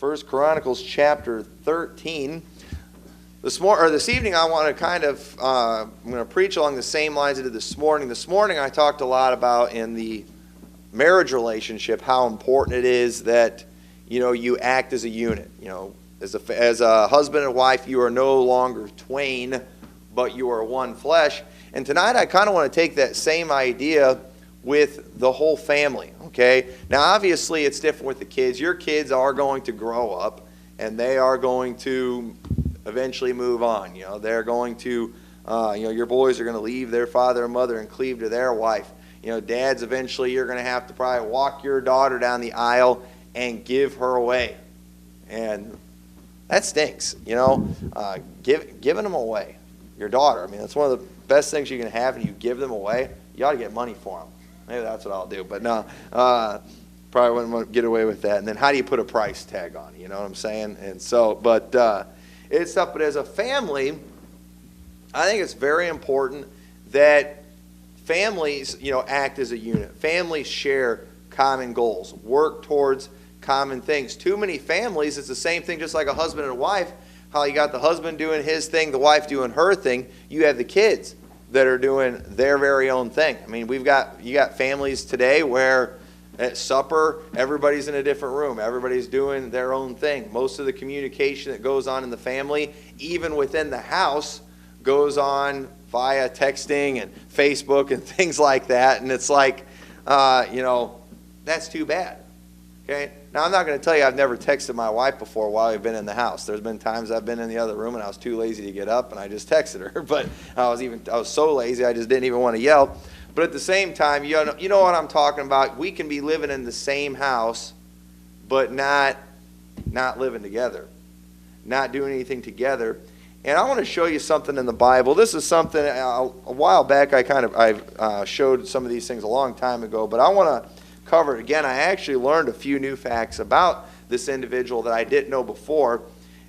First Chronicles chapter 13. This evening I want to I'm going to preach along the same lines I did this morning. This morning I talked a lot about in the marriage relationship how important it is that, you act as a unit. As a husband and wife, you are no longer twain, but you are one flesh. And tonight I kind of want to take that same idea with the whole family, okay? Now, obviously, it's different with the kids. Your kids are going to grow up, and they are going to eventually move on. They're going to, your boys are going to leave their father and mother and cleave to their wife. Dads, eventually, you're going to have to probably walk your daughter down the aisle and give her away. And that stinks, giving them away. Your daughter, that's one of the best things you can have, and you give them away, you ought to get money for them. Maybe that's what I'll do. But no, probably wouldn't want to get away with that. And then how do you put a price tag on it? You know what I'm saying? And so, but it's tough. But as a family, I think it's very important that families, act as a unit. Families share common goals, work towards common things. Too many families, it's the same thing, just like a husband and a wife. How you got the husband doing his thing, the wife doing her thing. You have the kids that are doing their very own thing. You got families today where at supper, everybody's in a different room. Everybody's doing their own thing. Most of the communication that goes on in the family, even within the house, goes on via texting and Facebook and things like that. And it's like, that's too bad. Okay? Now, I'm not going to tell you I've never texted my wife before while I've been in the house. There's been times I've been in the other room and I was too lazy to get up and I just texted her. But I was so lazy I just didn't even want to yell. But at the same time, you know what I'm talking about. We can be living in the same house, but not living together, not doing anything together. And I want to show you something in the Bible. This is something a while back I showed some of these things a long time ago, but I want to cover it again. I actually learned a few new facts about this individual that I didn't know before,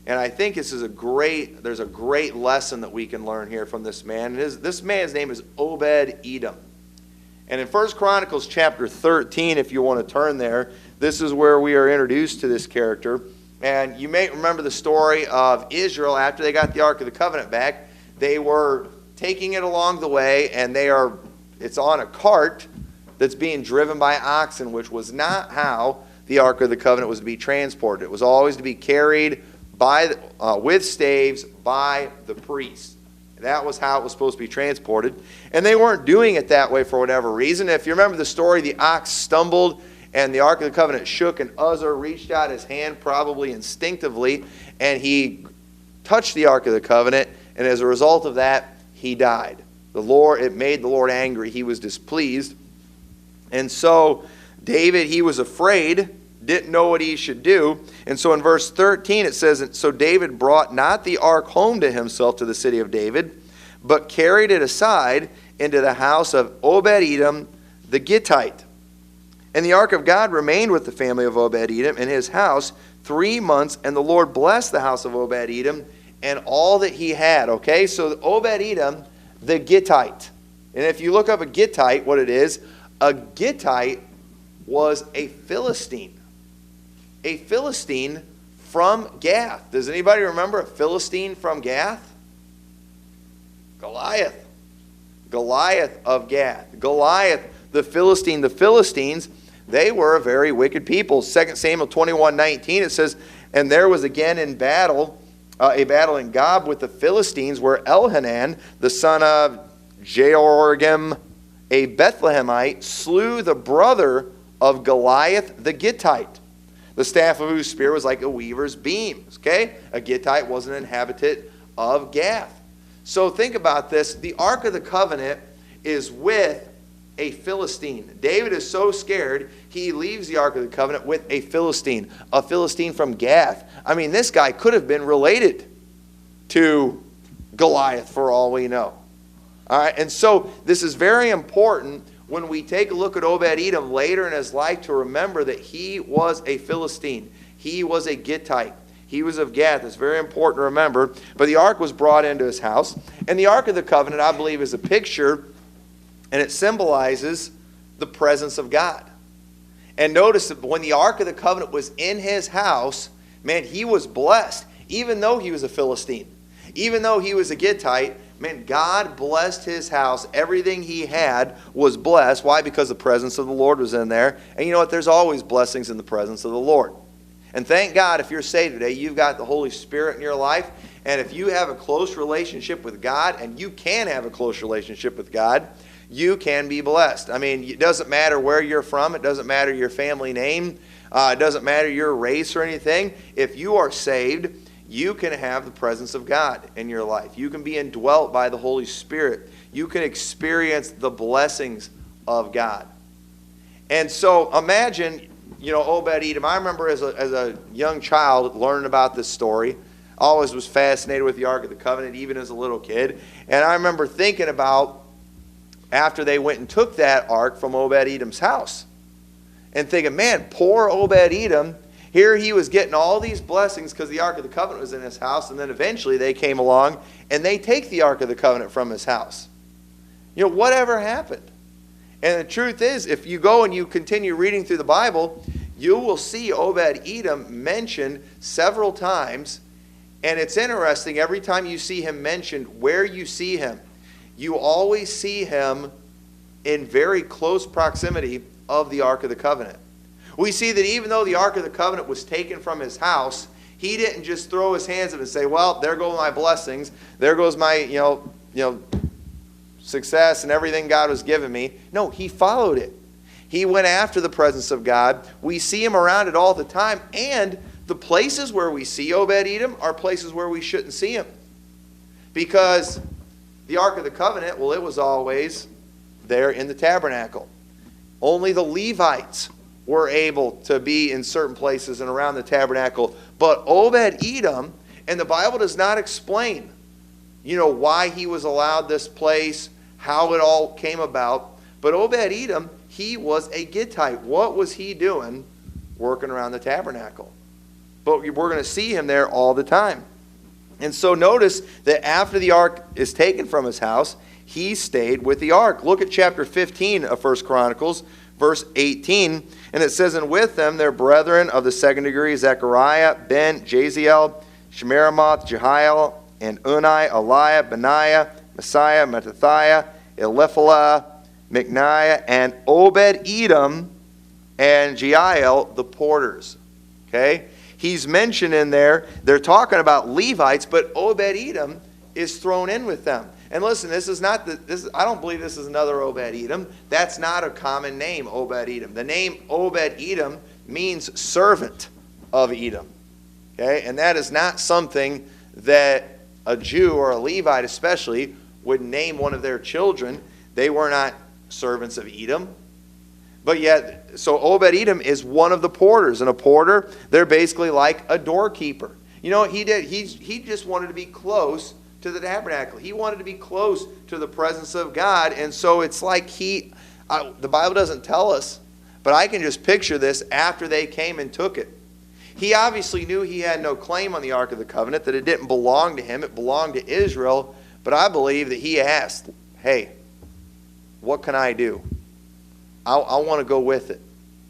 and I think there's a great lesson that we can learn here from this man. This man's name is Obed-Edom. And in 1 Chronicles chapter 13, if you want to turn there, this is where we are introduced to this character. And you may remember the story of Israel after they got the Ark of the Covenant back. They were taking it along the way, and it's on a cart that's being driven by oxen, which was not how the Ark of the Covenant was to be transported. It was always to be carried with staves by the priest. That was how it was supposed to be transported. And they weren't doing it that way for whatever reason. If you remember the story, the ox stumbled and the Ark of the Covenant shook, and Uzzah reached out his hand, probably instinctively, and he touched the Ark of the Covenant, and as a result of that, he died. It made the Lord angry. He was displeased. And so David, he was afraid, didn't know what he should do. And so in verse 13 it says, "So David brought not the ark home to himself to the city of David, but carried it aside into the house of Obed-Edom the Gittite. And the ark of God remained with the family of Obed-Edom in his house 3 months, and the Lord blessed the house of Obed-Edom and all that he had." Okay, so Obed-Edom the Gittite. And if you look up a Gittite, what it is, a Gittite was a Philistine. A Philistine from Gath. Does anybody remember a Philistine from Gath? Goliath. Goliath of Gath. Goliath, the Philistine. The Philistines, they were a very wicked people. 2 Samuel 21:19, it says, "And there was again a battle in Gob with the Philistines, where Elhanan, the son of Jehoram, a Bethlehemite, slew the brother of Goliath the Gittite, the staff of whose spear was like a weaver's beam." Okay? A Gittite was an inhabitant of Gath. So think about this. The Ark of the Covenant is with a Philistine. David is so scared, he leaves the Ark of the Covenant with a Philistine from Gath. This guy could have been related to Goliath for all we know. All right, and so this is very important when we take a look at Obed-Edom later in his life to remember that he was a Philistine. He was a Gittite. He was of Gath. It's very important to remember. But the ark was brought into his house. And the Ark of the Covenant, I believe, is a picture, and it symbolizes the presence of God. And notice that when the Ark of the Covenant was in his house, man, he was blessed, even though he was a Philistine. Even though he was a Gittite, man, God blessed his house. Everything he had was blessed. Why? Because the presence of the Lord was in there. And you know what? There's always blessings in the presence of the Lord. And thank God if you're saved today, you've got the Holy Spirit in your life. And if you have a close relationship with God, and you can have a close relationship with God, you can be blessed. I mean, it doesn't matter where you're from. It doesn't matter your family name. It doesn't matter your race or anything. If you are saved, you can have the presence of God in your life. You can be indwelt by the Holy Spirit. You can experience the blessings of God. And so imagine, Obed-Edom. I remember as a young child learning about this story. Always was fascinated with the Ark of the Covenant, even as a little kid. And I remember thinking about after they went and took that ark from Obed-Edom's house. And thinking, man, poor Obed-Edom. Here he was getting all these blessings because the Ark of the Covenant was in his house, and then eventually they came along and they take the Ark of the Covenant from his house. Whatever happened? And the truth is, if you go and you continue reading through the Bible, you will see Obed-Edom mentioned several times, and it's interesting, every time you see him mentioned, where you see him, you always see him in very close proximity of the Ark of the Covenant. We see that even though the Ark of the Covenant was taken from his house, he didn't just throw his hands up and say, well, there go my blessings. There goes my, success and everything God was giving me. No, he followed it. He went after the presence of God. We see him around it all the time. And the places where we see Obed-Edom are places where we shouldn't see him. Because the Ark of the Covenant, well, it was always there in the tabernacle. Only the Levites were able to be in certain places and around the tabernacle. But Obed-Edom, and the Bible does not explain, why he was allowed this place, how it all came about. But Obed-Edom, he was a Gittite. What was he doing working around the tabernacle? But we're going to see him there all the time. And so notice that after the ark is taken from his house, he stayed with the ark. Look at chapter 15 of 1 Chronicles, verse 18. And it says, and with them their brethren of the second degree, Zechariah, Ben, Jaziel, Shemiramoth, Jehiel, and Unai, Eliah, Benaiah, Messiah, Mattathiah, Eliphalah, Micniah, and Obed-Edom, and Jeiel, the porters. Okay? He's mentioned in there, they're talking about Levites, but Obed-Edom is thrown in with them. And listen, I don't believe this is another Obed-Edom. That's not a common name, Obed-Edom. The name Obed-Edom means servant of Edom. Okay? And that is not something that a Jew or a Levite especially would name one of their children. They were not servants of Edom. But yet, so Obed-Edom is one of the porters. And a porter, they're basically like a doorkeeper. You know what he did? He just wanted to be close to the tabernacle. He wanted to be close to the presence of God. And so it's like the Bible doesn't tell us, but I can just picture this after they came and took it. He obviously knew he had no claim on the Ark of the Covenant, that it didn't belong to him. It belonged to Israel. But I believe that he asked, hey, what can I do? I want to go with it.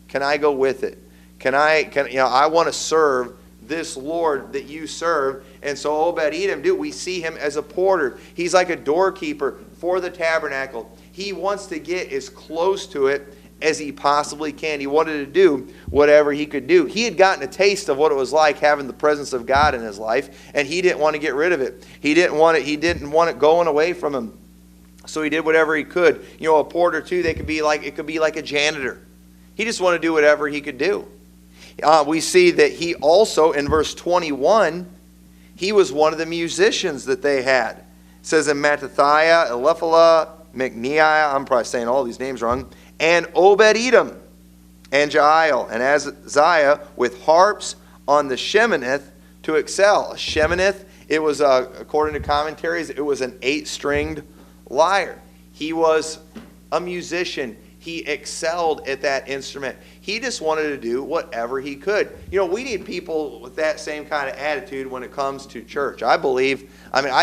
Can I go with it? I want to serve this Lord that you serve. And so Obed-Edom, we see him as a porter. He's like a doorkeeper for the tabernacle. He wants to get as close to it as he possibly can. He wanted to do whatever he could do. He had gotten a taste of what it was like having the presence of God in his life, and he didn't want to get rid of it. He didn't want it going away from him. So he did whatever he could. A porter too, it could be like a janitor. He just wanted to do whatever he could do. We see that he also, in verse 21, he was one of the musicians that they had. It says in Mattathiah, Eliphalah, Micniah, I'm probably saying all these names wrong, and Obed-Edom, and Jeiel, and Ahaziah, with harps on the Sheminith to excel. A Sheminith, it was, according to commentaries, it was an 8-stringed lyre. He was a musician. He excelled at that instrument. He just wanted to do whatever he could. We need people with that same kind of attitude when it comes to church. I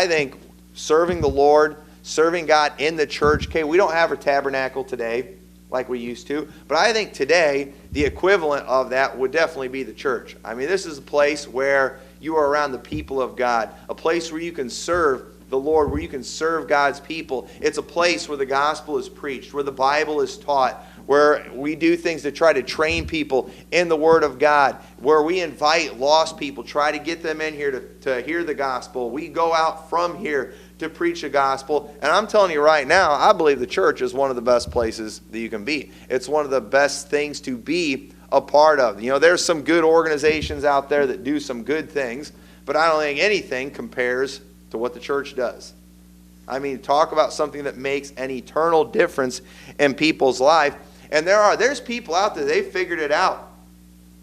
think serving the Lord, serving God in the church. Okay, we don't have a tabernacle today. like we used to. But I think today, the equivalent of that would definitely be the church. I mean, this is a place where you are around the people of God, a place where you can serve the Lord, where you can serve God's people. It's a place where the gospel is preached, where the Bible is taught, where we do things to try to train people in the Word of God, where we invite lost people, try to get them in here to hear the gospel. We go out from here to preach the gospel. And I'm telling you right now, I believe the church is one of the best places that you can be. It's one of the best things to be a part of. You know, there's some good organizations out there that do some good things, but I don't think anything compares to what the church does. I mean, talk about something that makes an eternal difference in people's life. And there's people out there, they've figured it out.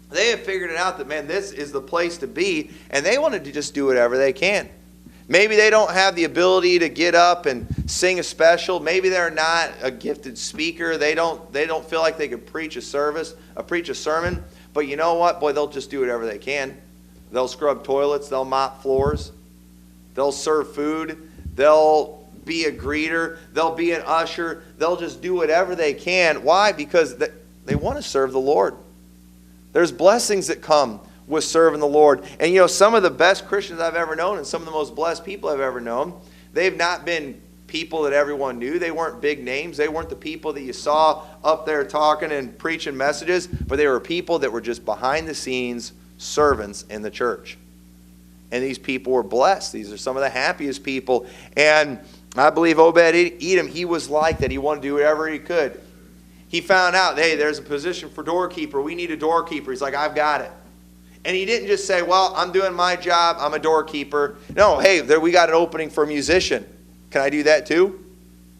They have figured it out that, man, this is the place to be, and they want to just do whatever they can. Maybe they don't have the ability to get up and sing a special. Maybe they're not a gifted speaker. They don't feel like they could preach a sermon. But you know what? Boy, they'll just do whatever they can. They'll scrub toilets. They'll mop floors. They'll serve food. They'll be a greeter. They'll be an usher. They'll just do whatever they can. Why? Because they want to serve the Lord. There's blessings that come with serving the Lord. And you know, some of the best Christians I've ever known and some of the most blessed people I've ever known, they've not been people that everyone knew. They weren't big names. They weren't the people that you saw up there talking and preaching messages, but they were people that were just behind the scenes servants in the church. And these people were blessed. These are some of the happiest people. And I believe Obed-Edom, he was like that. He wanted to do whatever he could. He found out, hey, there's a position for doorkeeper. We need a doorkeeper. He's like, I've got it. And he didn't just say, well, I'm doing my job. I'm a doorkeeper. No, hey, we got an opening for a musician. Can I do that too?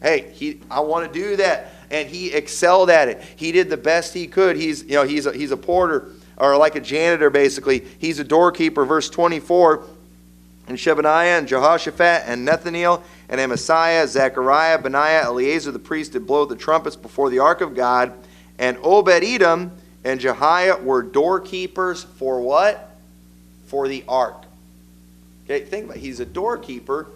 Hey, I want to do that. And he excelled at it. He did the best he could. He's a porter, or like a janitor, basically. He's a doorkeeper. Verse 24, and Shebaniah and Jehoshaphat and Nethaneel and Amasiah, Zechariah, Benaiah, Eleazar the priest did blow the trumpets before the ark of God. And Obed-Edom and Jehiah were doorkeepers for what? For the ark. Okay, think about it. He's a doorkeeper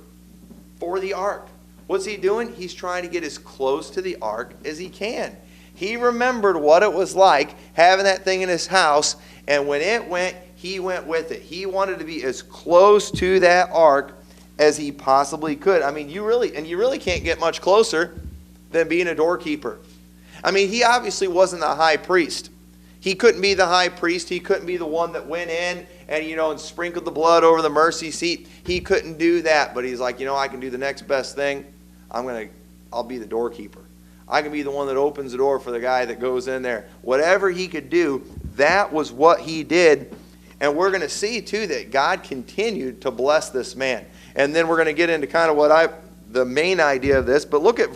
for the ark. What's he doing? He's trying to get as close to the ark as he can. He remembered what it was like having that thing in his house, and when it went, he went with it. He wanted to be as close to that ark as he possibly could. I mean, you really can't get much closer than being a doorkeeper. I mean, he obviously wasn't the high priest. He couldn't be the high priest. He couldn't be the one that went in and sprinkled the blood over the mercy seat. He couldn't do that. But he's like, I can do the next best thing. I'll be the doorkeeper. I can be the one that opens the door for the guy that goes in there. Whatever he could do, that was what he did. And we're going to see too that God continued to bless this man. And then we're going to get into kind of the main idea of this. But look at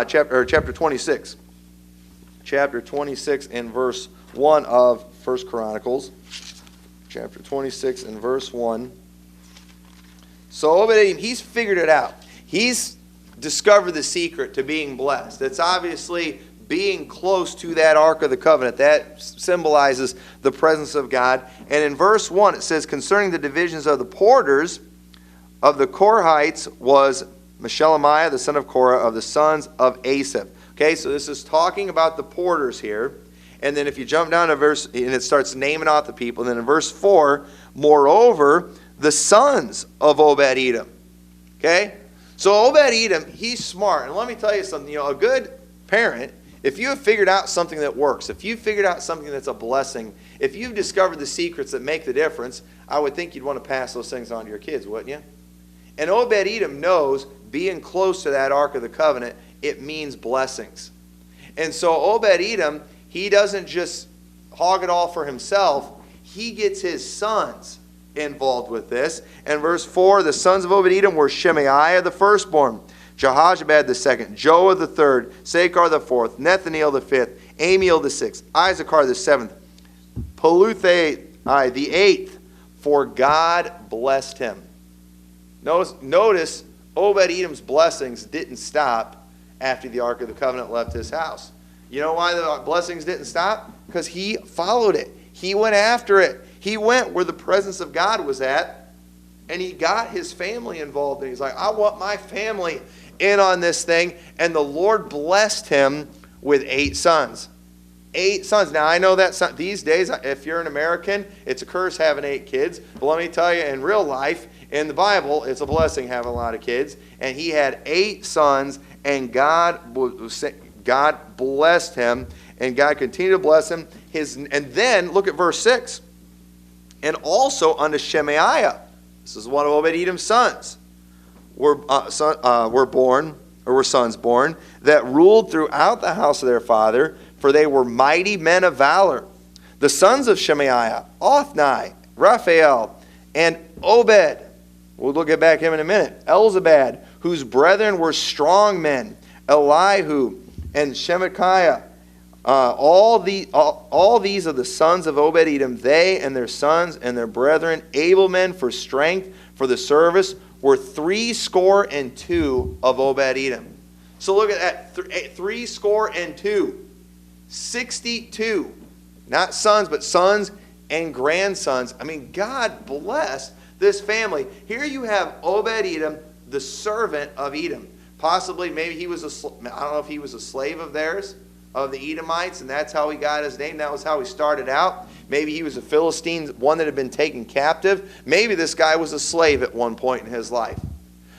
chapter 26. Chapter 26 and verse 1 of 1 Chronicles. Chapter 26 and verse 1. So Obed-Edom, he's figured it out. He's discovered the secret to being blessed. It's obviously being close to that Ark of the Covenant. That symbolizes the presence of God. And in verse 1 it says, concerning the divisions of the porters of the Korahites was Meshelemiah, the son of Korah, of the sons of Asaph. Okay, so this is talking about the porters here. And then if you jump down to verse, and it starts naming off the people. And then in verse 4, moreover, the sons of Obed-Edom. Okay? So Obed-Edom, he's smart. And let me tell you something. A good parent, if you have figured out something that works, if you've figured out something that's a blessing, if you've discovered the secrets that make the difference, I would think you'd want to pass those things on to your kids, wouldn't you? And Obed-Edom knows being close to that Ark of the Covenant, it means blessings. And so Obed-Edom, he doesn't just hog it all for himself. He gets his sons involved with this. And verse 4, the sons of Obed-Edom were Shemaiah the firstborn, Jehozabad the second, Joah the third, Sakar the fourth, Nethaneel the fifth, Amiel the sixth, Issachar the seventh, Peluthai the eighth, for God blessed him. Notice Obed-Edom's blessings didn't stop after the Ark of the Covenant left his house. You know why the blessings didn't stop? Because he followed it. He went after it. He went where the presence of God was at, and he got his family involved. And he's like, I want my family in on this thing. And the Lord blessed him with 8 sons. 8 sons. Now, I know that these days, if you're an American, it's a curse having 8 kids. But let me tell you, in real life, in the Bible, it's a blessing having a lot of kids. And he had 8 sons, and God blessed him, and God continued to bless him. And then, look at verse 6. And also unto Shemaiah, this is one of Obed-Edom's sons, were sons born, that ruled throughout the house of their father, for they were mighty men of valor. The sons of Shemaiah, Othni, Raphael, and Obed. We'll look at back him in a minute. Elzabad, whose brethren were strong men, Elihu and Shemachiah. All these are the sons of Obed-Edom. They and their sons and their brethren, able men for strength, for the service, were 62 of Obed-Edom. So look at that, 62. 62. Not sons, but sons and grandsons. I mean, God blessed this family. Here you have Obed-Edom, the servant of Edom. Possibly, maybe he was I don't know if he was a slave of theirs, of the Edomites, and that's how he got his name. That was how he started out. Maybe he was a Philistine, one that had been taken captive. Maybe this guy was a slave at one point in his life.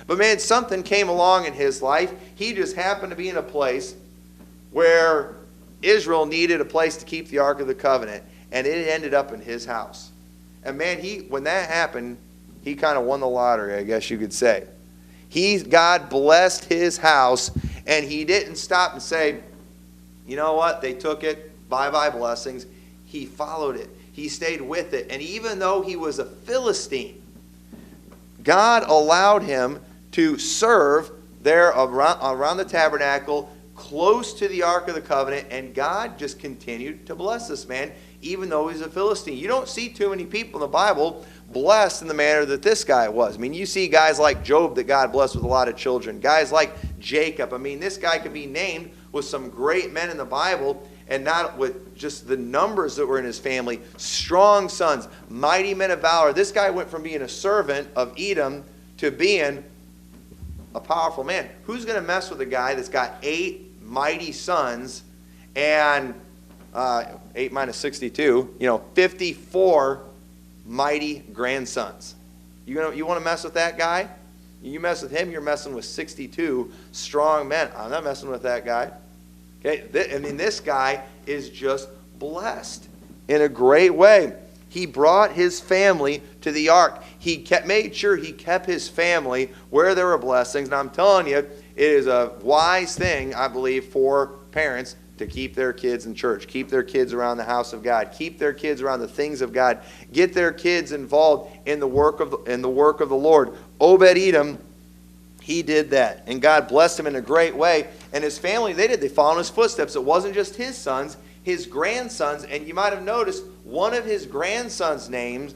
But man, something came along in his life. He just happened to be in a place where Israel needed a place to keep the Ark of the Covenant, and it ended up in his house. And man, when that happened, he kind of won the lottery, I guess you could say. God blessed his house, and he didn't stop and say, you know what, they took it, bye-bye blessings. He followed it. He stayed with it. And even though he was a Philistine, God allowed him to serve there around the tabernacle, close to the Ark of the Covenant, and God just continued to bless this man, even though he's a Philistine. You don't see too many people in the Bible blessed in the manner that this guy was. I mean, you see guys like Job that God blessed with a lot of children. Guys like Jacob. I mean, this guy could be named with some great men in the Bible, and not with just the numbers that were in his family. Strong sons, mighty men of valor. This guy went from being a servant of Edom to being a powerful man. Who's going to mess with a guy that's got 8 mighty sons and 8 minus 62, 54 mighty grandsons? You want to mess with that guy? You mess with him, you're messing with 62 strong men. I'm not messing with that guy. Okay, this guy is just blessed in a great way. He brought his family to the ark. He made sure he kept his family where there were blessings. And I'm telling you, it is a wise thing, I believe, for parents to keep their kids in church, keep their kids around the house of God, keep their kids around the things of God, get their kids involved in the work of the Lord. Obed-Edom, he did that, and God blessed him in a great way. And his family, they followed in his footsteps. It wasn't just his sons, his grandsons. And you might have noticed one of his grandsons' names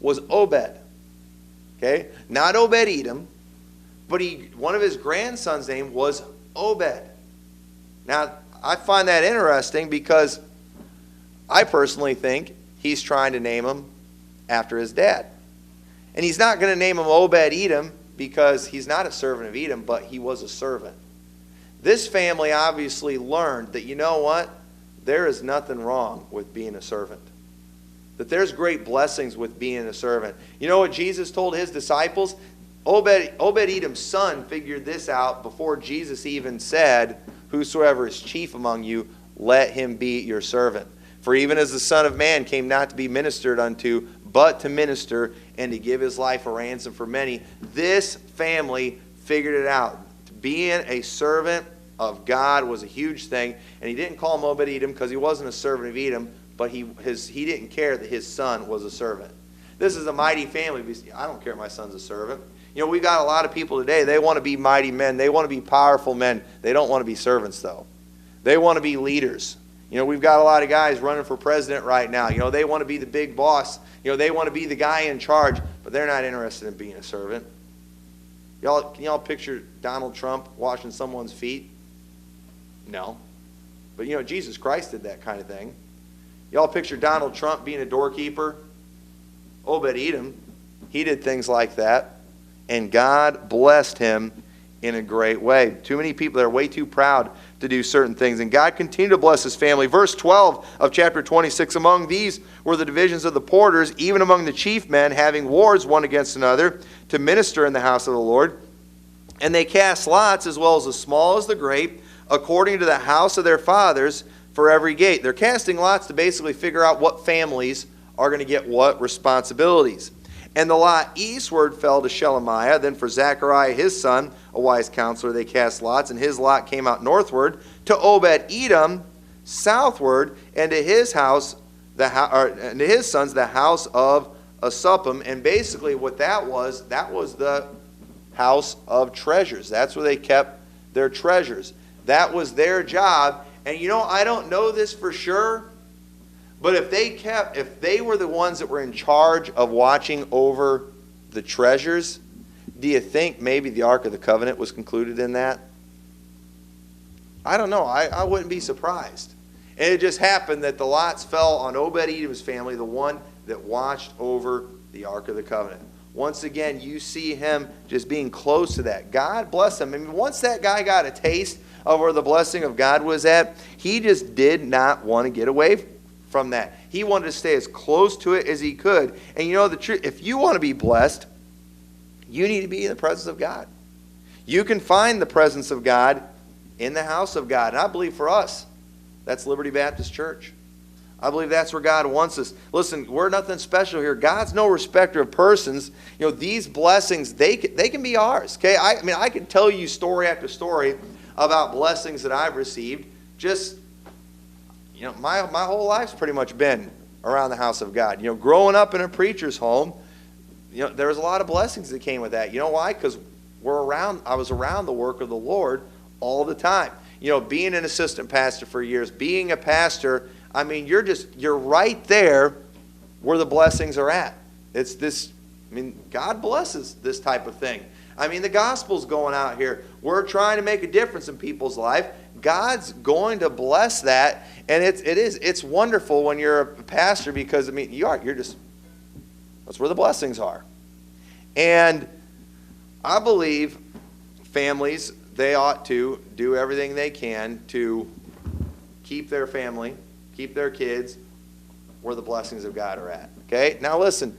was Obed. Okay, not Obed-Edom, but one of his grandsons' name was Obed. Now, I find that interesting because I personally think he's trying to name him after his dad. And he's not going to name him Obed-Edom because he's not a servant of Edom, but he was a servant. This family obviously learned that, you know what? There is nothing wrong with being a servant. That there's great blessings with being a servant. You know what Jesus told his disciples? Obed-Edom's son figured this out before Jesus even said, "Whosoever is chief among you, let him be your servant. For even as the Son of Man came not to be ministered unto, but to minister and to give his life a ransom for many." This family figured it out. Being a servant of God was a huge thing. And he didn't call him Obed-Edom because he wasn't a servant of Edom, but he didn't care that his son was a servant. This is a mighty family. I don't care if my son's a servant. We've got a lot of people today, they want to be mighty men. They want to be powerful men. They don't want to be servants, though. They want to be leaders. We've got a lot of guys running for president right now. They want to be the big boss. They want to be the guy in charge, but they're not interested in being a servant. Can y'all picture Donald Trump washing someone's feet? No. But Jesus Christ did that kind of thing. Y'all picture Donald Trump being a doorkeeper? Obed-Edom, he did things like that. And God blessed him in a great way. Too many people that are way too proud to do certain things. And God continued to bless his family. Verse 12 of chapter 26, among these were the divisions of the porters, even among the chief men, having wars one against another, to minister in the house of the Lord. And they cast lots, as well as the small as the great, according to the house of their fathers, for every gate. They're casting lots to basically figure out what families are going to get what responsibilities. And the lot eastward fell to Shelemiah. Then for Zechariah his son, a wise counselor, they cast lots, and his lot came out northward to Obed-Edom southward, and to his house, and to his sons, the house of Asuppim. And basically what that was the house of treasures. That's where they kept their treasures. That was their job. And I don't know this for sure, but if they were the ones that were in charge of watching over the treasures, do you think maybe the Ark of the Covenant was concluded in that? I don't know. I wouldn't be surprised. And it just happened that the lots fell on Obed-Edom's family, the one that watched over the Ark of the Covenant. Once again, you see him just being close to that. God bless him. I mean, once that guy got a taste of where the blessing of God was at, he just did not want to get away from that. He wanted to stay as close to it as he could. And the truth, if you want to be blessed, you need to be in the presence of God. You can find the presence of God in the house of God. And I believe for us, that's Liberty Baptist Church. I believe that's where God wants us. Listen, we're nothing special here. God's no respecter of persons. These blessings, they can be ours. Okay, I can tell you story after story about blessings that I've received. Just, my whole life's pretty much been around the house of God. Growing up in a preacher's home, there was a lot of blessings that came with that. You know why? Because I was around the work of the Lord all the time. Being an assistant pastor for years, being a pastor, you're right there where the blessings are at. It's this, God blesses this type of thing. The gospel's going out here. We're trying to make a difference in people's life. God's going to bless that, and it's wonderful when you're a pastor because that's where the blessings are. And I believe families, they ought to do everything they can to keep their family, keep their kids where the blessings of God are at. Okay? Now listen,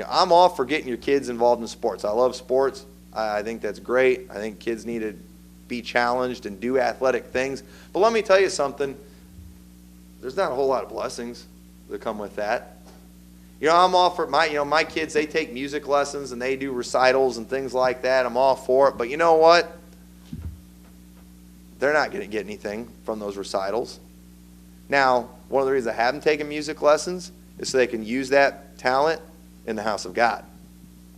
I'm all for getting your kids involved in sports. I love sports. I think that's great. I think kids need to be challenged and do athletic things. But let me tell you something. There's not a whole lot of blessings that come with that. I'm all for my kids, they take music lessons and they do recitals and things like that. I'm all for it. But you know what? They're not going to get anything from those recitals. Now, one of the reasons I haven't taken music lessons is so they can use that talent in the house of God.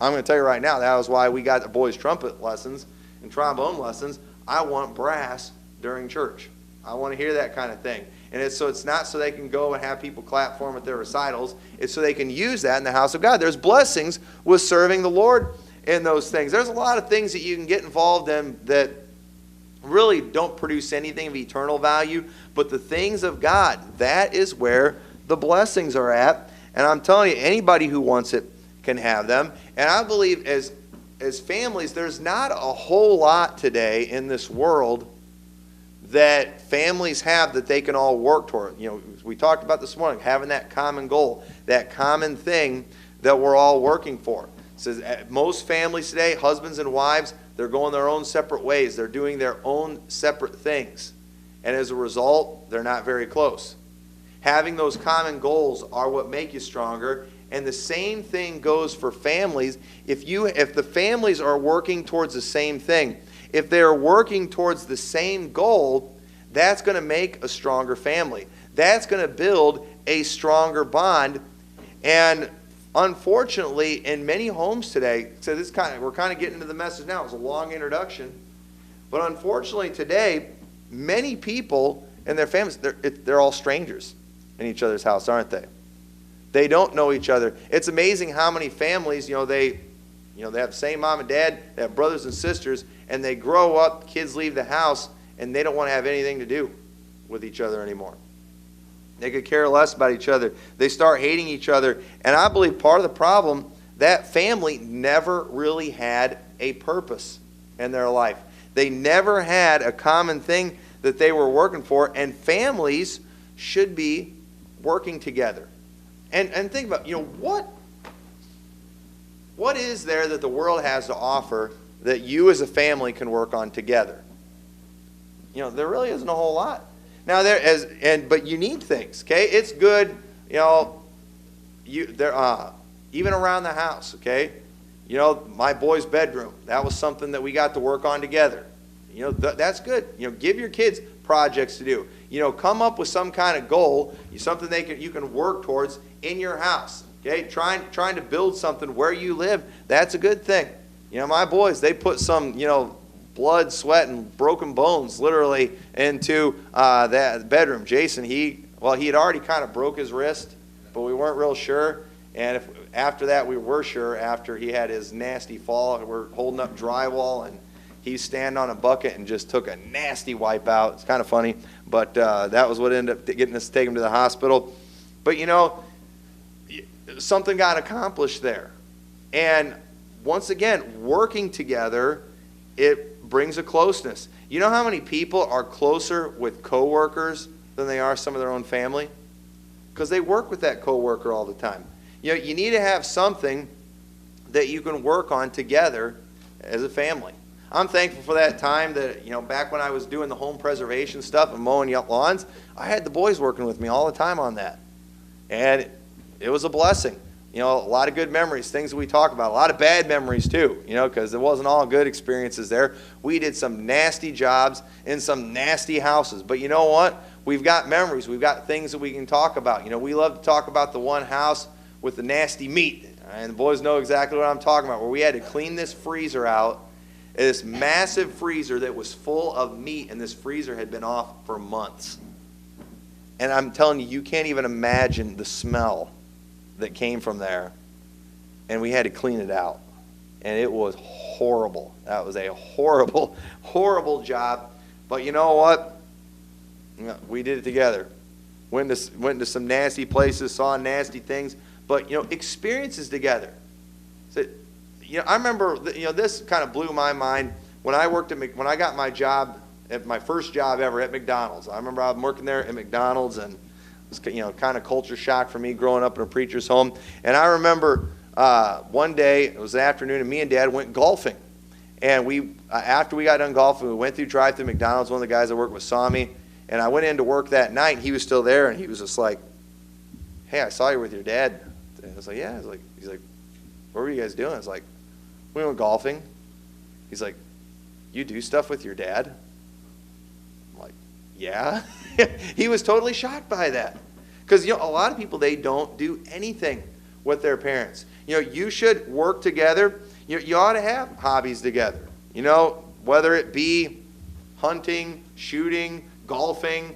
I'm going to tell you right now, that was why we got the boys' trumpet lessons and trombone lessons. I want brass during church. I want to hear that kind of thing. And it's not so they can go and have people clap for them at their recitals. It's so they can use that in the house of God. There's blessings with serving the Lord in those things. There's a lot of things that you can get involved in that really don't produce anything of eternal value. But the things of God, that is where the blessings are at. And I'm telling you, anybody who wants it can have them. And I believe as families, there's not a whole lot today in this world that families have that they can all work toward. We talked about this morning, having that common goal, that common thing that we're all working for. It says most families today, husbands and wives, they're going their own separate ways. They're doing their own separate things. And as a result, they're not very close. Having those common goals are what make you stronger. And the same thing goes for families. If the families are working towards the same thing, if they're working towards the same goal, that's going to make a stronger family. That's going to build a stronger bond. And unfortunately, in many homes today, so we're kind of getting into the message now. It's a long introduction. But unfortunately today, many people and their families, they're all strangers in each other's house, aren't they? They don't know each other. It's amazing how many families, they have the same mom and dad, they have brothers and sisters, and they grow up, kids leave the house, and they don't want to have anything to do with each other anymore. They could care less about each other. They start hating each other. And I believe part of the problem, that family never really had a purpose in their life. They never had a common thing that they were working for, and families should be working together. And think about, what is there that the world has to offer that you as a family can work on together? There really isn't a whole lot. Now but you need things, okay? It's good, even around the house, okay? My boy's bedroom, that was something that we got to work on together. That's good. Give your kids projects to do. Come up with some kind of goal, something you can work towards in your house. Okay, trying to build something where you live, that's a good thing. My boys, they put some, blood, sweat, and broken bones literally into that bedroom. Jason, he had already kind of broke his wrist, but we weren't real sure. And after that, we were sure after he had his nasty fall. We're holding up drywall, and he's standing on a bucket and just took a nasty wipe out. It's kind of funny, but that was what ended up getting us to take him to the hospital. But, something got accomplished there. And once again, working together, it brings a closeness. You know how many people are closer with coworkers than they are some of their own family? Because they work with that coworker all the time. You need to have something that you can work on together as a family. I'm thankful for that time that, back when I was doing the home preservation stuff and mowing lawns, I had the boys working with me all the time on that. And it was a blessing. A lot of good memories, things that we talk about. A lot of bad memories too, because it wasn't all good experiences there. We did some nasty jobs in some nasty houses. But you know what? We've got memories. We've got things that we can talk about. We love to talk about the one house with the nasty meat. And the boys know exactly what I'm talking about, where we had to clean this freezer out. This massive freezer that was full of meat, and this freezer had been off for months. And I'm telling you, you can't even imagine the smell that came from there. And we had to clean it out. And it was horrible. That was a horrible, horrible job. But you know what? We did it together. Went to some nasty places, saw nasty things. But, experiences together. So, I remember, this kind of blew my mind when I when I got my job, at my first job ever at McDonald's. I remember I was working there at McDonald's, and it was, kind of culture shock for me growing up in a preacher's home. And I remember one day, it was the afternoon, and me and Dad went golfing. And after we got done golfing, we went through drive-through McDonald's. One of the guys I worked with saw me, and I went into work that night, and he was still there, and he was just like, "Hey, I saw you with your dad." And I was like, "Yeah." He's like, "What were you guys doing?" I was like, "We went golfing." He's like, "You do stuff with your dad?" I'm like, "Yeah." He was totally shocked by that. Because, a lot of people, they don't do anything with their parents. You should work together. You ought to have hobbies together. Whether it be hunting, shooting, golfing,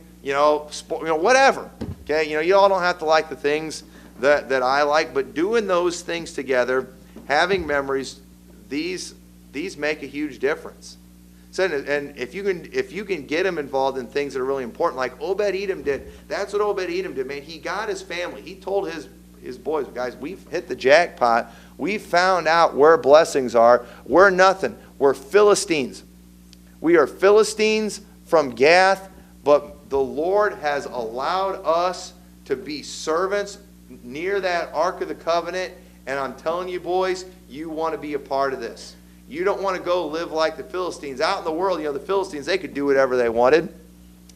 sport, whatever. Okay, you all don't have to like the things that I like, but doing those things together, having memories, these make a huge difference. So, and if you can get them involved in things that are really important, like Obed-Edom did. That's what Obed-Edom did, man. He got his family. He told his boys, "Guys, we've hit the jackpot. We found out where blessings are. We're nothing. We're Philistines. We are Philistines from Gath, but the Lord has allowed us to be servants near that Ark of the Covenant, and I'm telling you, boys, you want to be a part of this. You don't want to go live like the Philistines. Out in the world, the Philistines, they could do whatever they wanted.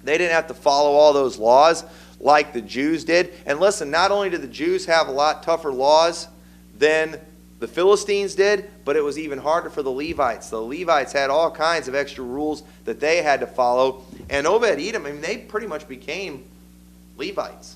They didn't have to follow all those laws like the Jews did. And listen, not only did the Jews have a lot tougher laws than the Philistines did, but it was even harder for the Levites. The Levites had all kinds of extra rules that they had to follow. And Obed-Edom, they pretty much became Levites.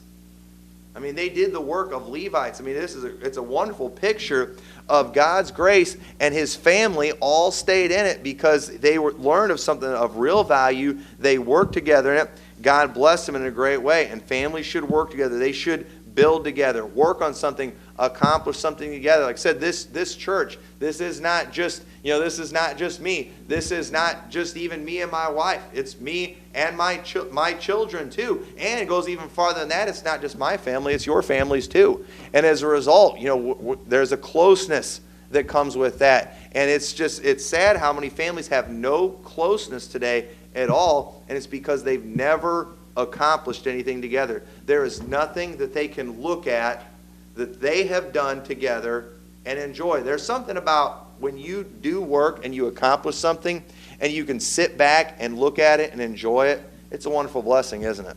They did the work of Levites. It's a wonderful picture of God's grace, and his family all stayed in it because they learned of something of real value. They worked together in it. God blessed them in a great way, and families should work together. They should build together, work on something, accomplish something together. Like I said, this church, this is not just, this is not just me. This is not just even me and my wife. It's me and my children too. And it goes even farther than that. It's not just my family, it's your families too. And as a result, there's a closeness that comes with that. And it's sad how many families have no closeness today at all, and it's because they've never accomplished anything together. There is nothing that they can look at that they have done together and enjoy. There's something about when you do work and you accomplish something and you can sit back and look at it and enjoy it. It's a wonderful blessing, isn't it?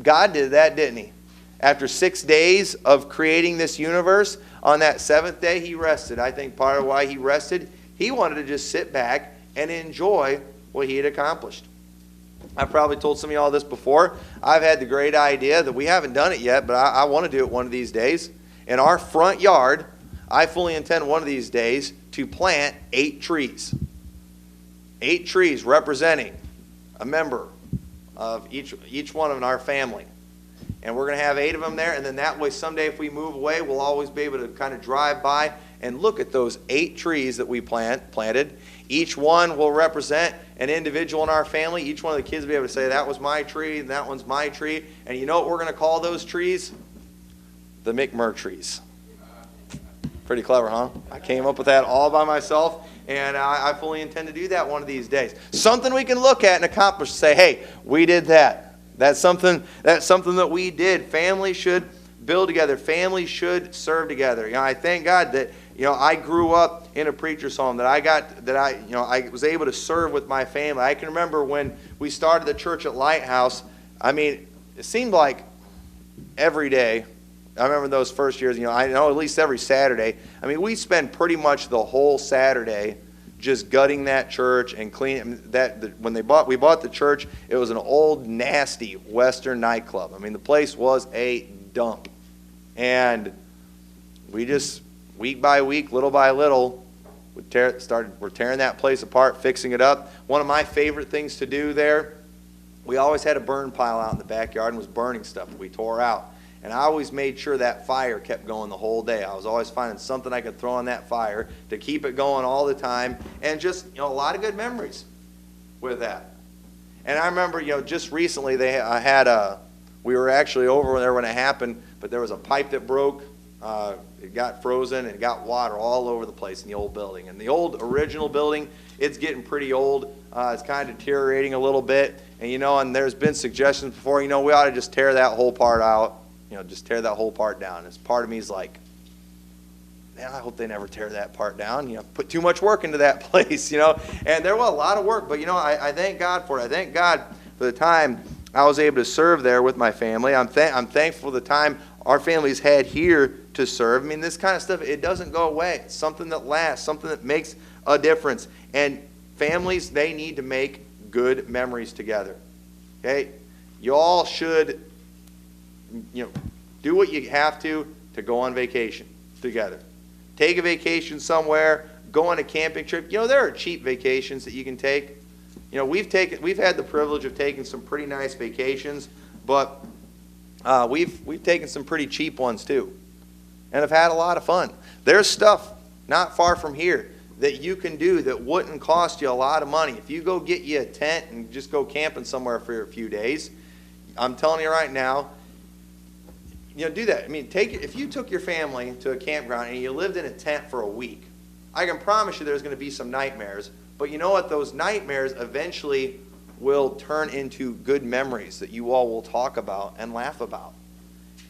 God did that, didn't he? After 6 days of creating this universe, on that seventh day he rested. I think part of why he rested, he wanted to just sit back and enjoy what he had accomplished. I've probably told some of y'all this before. I've had the great idea that we haven't done it yet, but I want to do it one of these days. In our front yard, I fully intend one of these days to plant 8 trees. 8 trees representing a member of each one in our family. And we're going to have 8 of them there, and then that way someday if we move away, we'll always be able to kind of drive by and look at those 8 trees that we planted. Each one will represent an individual in our family. Each one of the kids will be able to say, that was my tree, and that one's my tree. And you know what we're going to call those trees? The McMurtrys. Pretty clever, huh? I came up with that all by myself, and I fully intend to do that one of these days. Something we can look at and accomplish, say, hey, we did that. That's something that we did. Families should build together. Families should serve together. You know, I thank God that I grew up in a preacher's home, that I was able to serve with my family. I can remember when we started the church at Lighthouse. I mean, it seemed like every day. I remember those first years. I know at least every Saturday. I mean, we spent pretty much the whole Saturday just gutting that church and cleaning that. When we bought the church, it was an old nasty Western nightclub. I mean, the place was a dump, and we just week by week, little by little, we're tearing that place apart, fixing it up. One of my favorite things to do there, we always had a burn pile out in the backyard and was burning stuff that we tore out. And I always made sure that fire kept going the whole day. I was always finding something I could throw on that fire to keep it going all the time. And just, a lot of good memories with that. And I remember, just recently we were actually over there when it happened, but there was a pipe that broke. It got frozen and it got water all over the place in the old building. And the old original building, it's getting pretty old. It's kind of deteriorating a little bit. And there's been suggestions before, we ought to just tear that whole part out. Just tear that whole part down. And part of me is like, man, I hope they never tear that part down. Put too much work into that place, And there was a lot of work, but I thank God for it. I thank God for the time I was able to serve there with my family. I'm thankful for the time our family's had here to serve. I mean, this kind of stuff, it doesn't go away. It's something that lasts, something that makes a difference. And families, they need to make good memories together. Okay? You all should do what you have to go on vacation together. Take a vacation somewhere, go on a camping trip. There are cheap vacations that you can take. We've had the privilege of taking some pretty nice vacations, but we've taken some pretty cheap ones too, and have had a lot of fun. There's stuff not far from here that you can do that wouldn't cost you a lot of money. If you go get you a tent and just go camping somewhere for a few days, I'm telling you right now, do that. I mean, if you took your family to a campground and you lived in a tent for a week, I can promise you there's going to be some nightmares. But you know what? Those nightmares eventually will turn into good memories that you all will talk about and laugh about.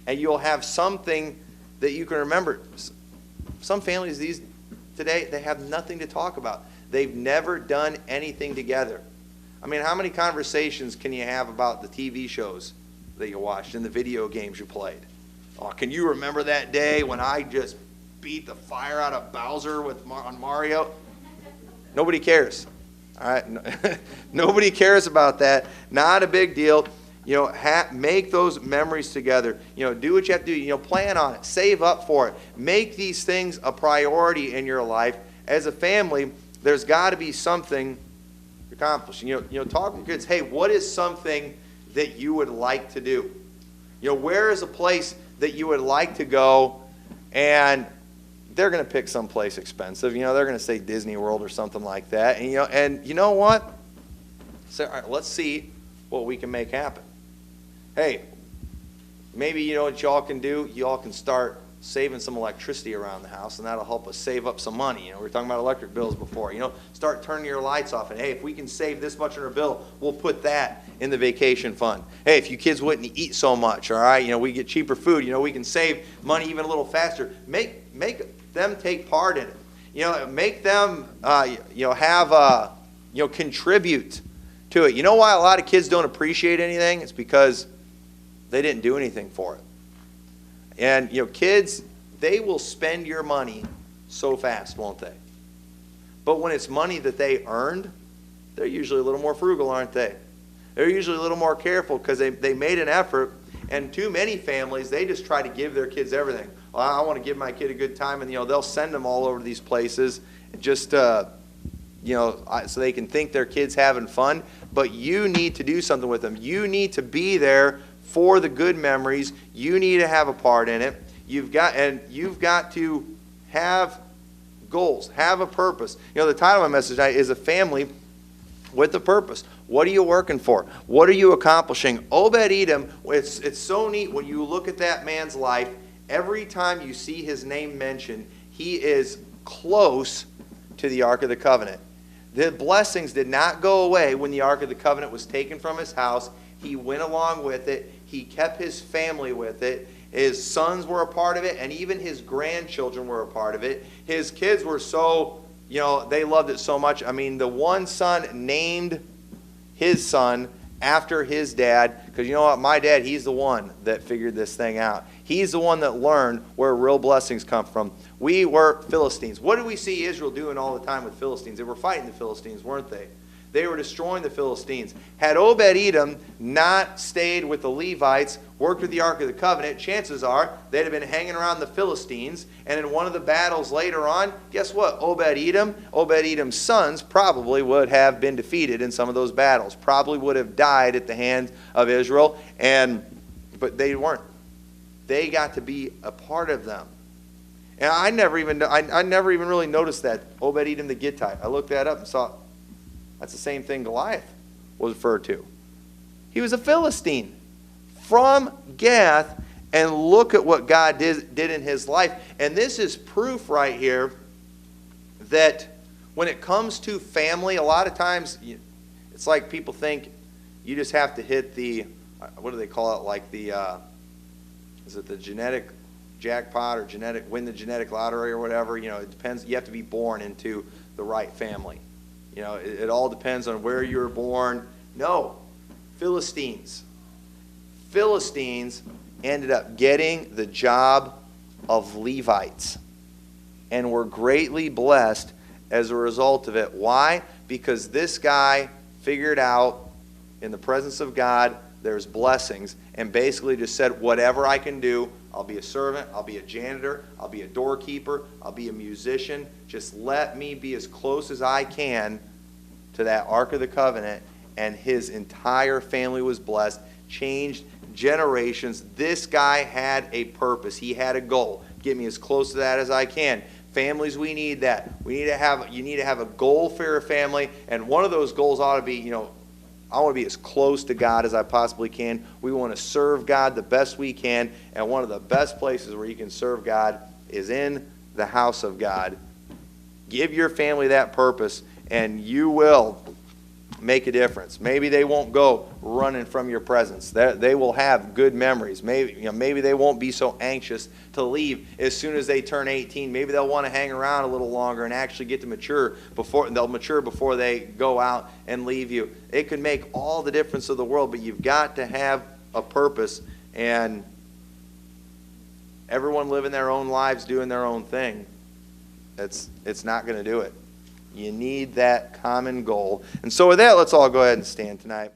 And you'll have something that you can remember. Some families today, they have nothing to talk about. They've never done anything together. I mean, how many conversations can you have about the TV shows that you watched and the video games you played? Oh, can you remember that day when I just beat the fire out of Bowser on Mario? Nobody cares. All right? Nobody cares about that. Not a big deal. Make those memories together. Do what you have to do. Plan on it. Save up for it. Make these things a priority in your life. As a family, there's got to be something to accomplish. Talk with kids. Hey, what is something that you would like to do? Where is a place that you would like to go? And they're going to pick some place expensive. They're going to say Disney World or something like that. And you know what? Say, all right, let's see what we can make happen. Hey, maybe what y'all can do? Y'all can start saving some electricity around the house, and that'll help us save up some money. We were talking about electric bills before. Start turning your lights off, and hey, if we can save this much on our bill, we'll put that in the vacation fund. Hey, if you kids wouldn't eat so much, all right, we get cheaper food, we can save money even a little faster. Make them take part in it. Make them, contribute to it. You know why a lot of kids don't appreciate anything? It's because they didn't do anything for it. And, kids, they will spend your money so fast, won't they? But when it's money that they earned, they're usually a little more frugal, aren't they? They're usually a little more careful because they made an effort. And too many families, they just try to give their kids everything. Well, I want to give my kid a good time, and, they'll send them all over these places just, so they can think their kid's having fun. But you need to do something with them. You need to be there for the good memories. You need to have a part in it. You've got to have goals, have a purpose. The title of my message tonight is A Family with a Purpose. What are you working for? What are you accomplishing? Obed-Edom, it's so neat when you look at that man's life. Every time you see his name mentioned, he is close to the Ark of the Covenant. The blessings did not go away when the Ark of the Covenant was taken from his house. He went along with it. He kept his family with it. His sons were a part of it, and even his grandchildren were a part of it. His kids were so, they loved it so much. I mean, the one son named his son after his dad, because you know what? My dad, he's the one that figured this thing out. He's the one that learned where real blessings come from. We were Philistines. What did we see Israel doing all the time with Philistines? They were fighting the Philistines, weren't they? They were destroying the Philistines. Had Obed-Edom not stayed with the Levites, worked with the Ark of the Covenant, chances are they'd have been hanging around the Philistines. And in one of the battles later on, guess what? Obed-Edom's sons probably would have been defeated in some of those battles. Probably would have died at the hands of Israel. But they weren't. They got to be a part of them. And I never even really noticed that. Obed-Edom the Gittite. I looked that up and saw that's the same thing Goliath was referred to. He was a Philistine from Gath, and look at what God did in his life. And this is proof right here that when it comes to family, a lot of times it's like people think you just have to hit the, what do they call it, like the, is it the genetic jackpot or win the genetic lottery or whatever? It depends. You have to be born into the right family. It all depends on where you were born. No, Philistines ended up getting the job of Levites and were greatly blessed as a result of it. Why? Because this guy figured out in the presence of God there's blessings, and basically just said, whatever I can do, I'll be a servant, I'll be a janitor, I'll be a doorkeeper, I'll be a musician. Just let me be as close as I can to that Ark of the Covenant. And his entire family was blessed, changed generations. This guy had a purpose. He had a goal. Get me as close to that as I can. Families, we need that. You need to have a goal for your family, and one of those goals ought to be, I want to be as close to God as I possibly can. We want to serve God the best we can. And one of the best places where you can serve God is in the house of God. Give your family that purpose, and you will make a difference. Maybe they won't go running from your presence. They will have good memories. Maybe they won't be so anxious to leave as soon as they turn 18. Maybe they'll want to hang around a little longer and actually get to mature before they go out and leave you. It could make all the difference of the world, but you've got to have a purpose. And everyone living their own lives doing their own thing, it's not going to do it. You need that common goal. And so with that, let's all go ahead and stand tonight.